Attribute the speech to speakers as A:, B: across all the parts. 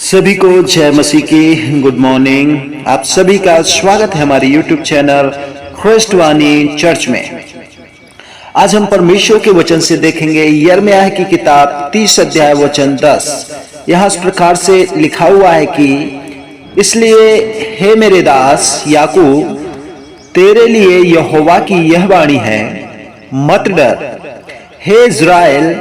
A: सभी को जय मसीह की गुड मॉर्निंग। आप सभी का स्वागत है हमारे YouTube चैनल ख्रिस्टवानी चर्च में। आज हम परमेश्वर के वचन से देखेंगे यिर्मयाह की किताब 30 अध्याय वचन 10। यहाँ इस प्रकार से लिखा हुआ है कि इसलिए हे मेरे दास याकूब, तेरे लिए यहोवा की यह वाणी है, मत डर। हे इज़राइल,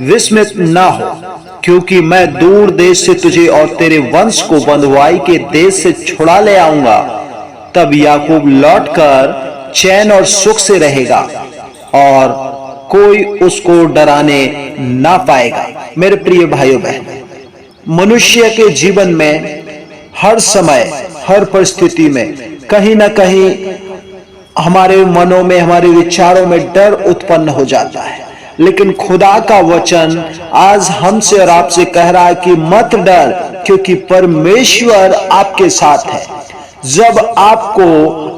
A: विस्मित ना हो, क्योंकि मैं दूर देश से तुझे और तेरे वंश को बंधुआई के देश से छुड़ा ले आऊंगा। तब याकूब लौटकर चैन और सुख से रहेगा और कोई उसको डराने ना पाएगा। मेरे प्रिय भाइयों बहन, मनुष्य के जीवन में हर समय हर परिस्थिति में कहीं ना कहीं हमारे मनों में, हमारे विचारों में डर उत्पन्न हो जाता है। लेकिन खुदा का वचन आज हमसे और आपसे कह रहा है कि मत डर, क्योंकि परमेश्वर आपके साथ है। जब आपको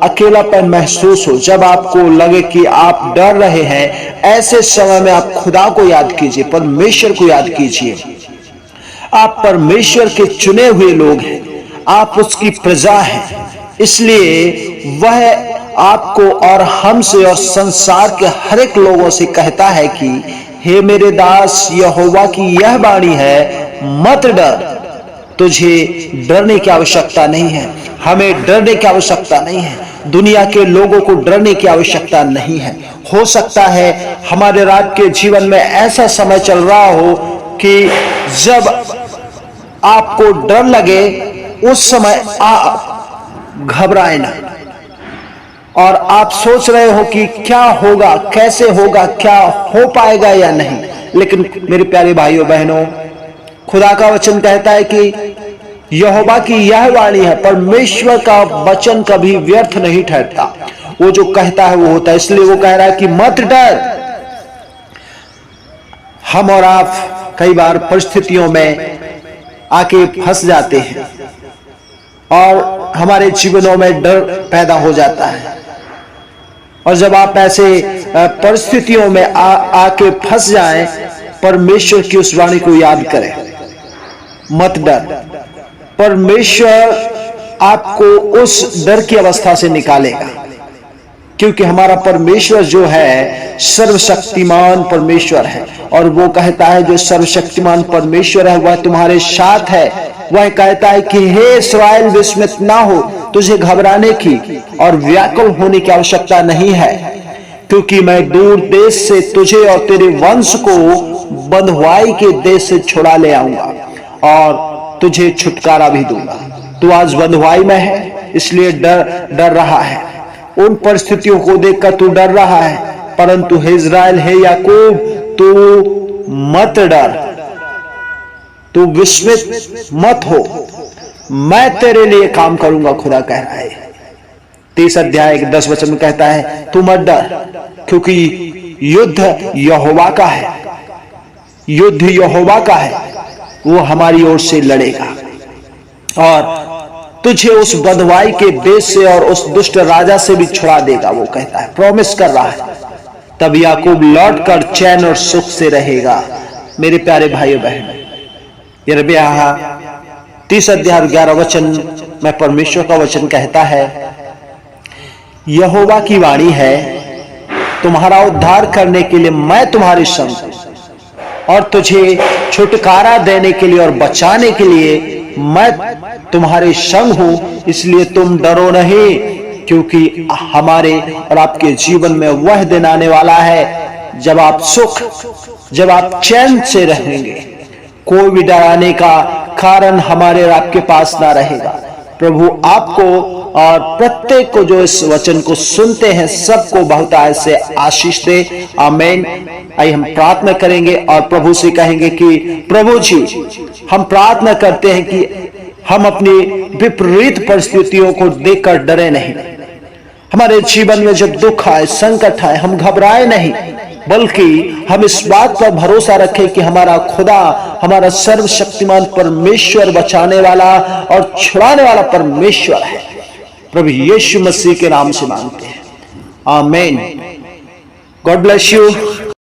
A: अकेलापन महसूस हो, जब आपको लगे कि आप डर रहे हैं, ऐसे समय में आप खुदा को याद कीजिए, परमेश्वर को याद कीजिए। आप परमेश्वर के चुने हुए लोग हैं, आप उसकी प्रजा हैं, इसलिए वह आपको और हमसे और संसार के हर एक लोगों से कहता है कि हे मेरे दास, यहोवा की यह वाणी है, मत डर। तुझे डरने की आवश्यकता नहीं है, हमें डरने की आवश्यकता नहीं है, दुनिया के लोगों को डरने की आवश्यकता नहीं है। हो सकता है हमारे रात के जीवन में ऐसा समय चल रहा हो कि जब आपको डर लगे, उस समय आप घबराए ना, और आप सोच रहे हो कि क्या होगा, कैसे होगा, क्या हो पाएगा या नहीं। लेकिन मेरे प्यारे भाइयों बहनों, खुदा का वचन कहता है कि यहोवा की यह वाणी है, परमेश्वर का वचन कभी व्यर्थ नहीं ठहरता, वो जो कहता है वो होता है। इसलिए वो कह रहा है कि मत डर। हम और आप कई बार परिस्थितियों में आके फंस जाते हैं और हमारे जीवनों में डर पैदा हो जाता है। और जब आप ऐसे परिस्थितियों में आके फंस जाएं, परमेश्वर की उस वाणी को याद करें, मत डर। परमेश्वर आपको उस डर की अवस्था से निकालेगा, क्योंकि हमारा परमेश्वर जो है सर्वशक्तिमान परमेश्वर है। और वो कहता है जो सर्वशक्तिमान परमेश्वर है वह तुम्हारे साथ है। वह कहता है कि हे इस्राएल, विस्मित ना हो, तुझे घबराने की और व्याकुल होने की आवश्यकता नहीं है, क्योंकि मैं दूर देश से तुझे और तेरे वंश को बंधुआई के देश से छुड़ा ले आऊंगा और तुझे छुटकारा भी दूंगा। तू आज बंधुआई में है, इसलिए डर रहा है, उन परिस्थितियों को देखकर तू डर रहा है, परंतु हे इज़राइल, हे याकूब, तू मत डर, तू विस्मित मत हो, मैं तेरे लिए काम करूंगा। खुदा कह रहा है 30 अध्याय 10 वचन में कहता है तू मत डर, क्योंकि युद्ध यहोवा का है, युद्ध यहोवा का है, वो हमारी ओर से लड़ेगा और तुझे उस बंधुआई के देश से और उस दुष्ट राजा से भी छुड़ा देगा। वो कहता है, प्रॉमिस कर रहा है। तब याकूब लौटकर चैन और सुख से रहेगा। मेरे प्यारे भाइयों बहनों, यिर्मयाह 30 अध्याय 11 वचन में परमेश्वर का वचन कहता है, यहोवा की वाणी है, तुम्हारा उद्धार करने के लिए मैं तुम्हारे संग हूं और तुझे छुटकारा देने के लिए और बचाने के लिए मैं तुम्हारे संग हूं। इसलिए तुम डरो नहीं, क्योंकि हमारे और आपके जीवन में वह दिन आने वाला है जब आप सुख, जब आप चैन से रहेंगे। कोई भी डराने का कारण हमारे और आपके पास ना रहेगा। प्रभु आपको और प्रत्येक को जो इस वचन को सुनते हैं सबको बहुतायत से आशीष दे। आमीन। आइए हम प्रार्थना करेंगे और प्रभु से कहेंगे कि प्रभु जी, हम प्रार्थना करते हैं कि हम अपनी विपरीत परिस्थितियों को देखकर डरे नहीं। हमारे जीवन में जब दुख आए, संकट आए, हम घबराए नहीं, बल्कि हम इस बात पर भरोसा रखें कि हमारा खुदा, हमारा सर्वशक्तिमान परमेश्वर बचाने वाला और छुड़ाने वाला परमेश्वर है। प्रभु यीशु मसीह के नाम से मांगते हैं, आमीन। God bless you.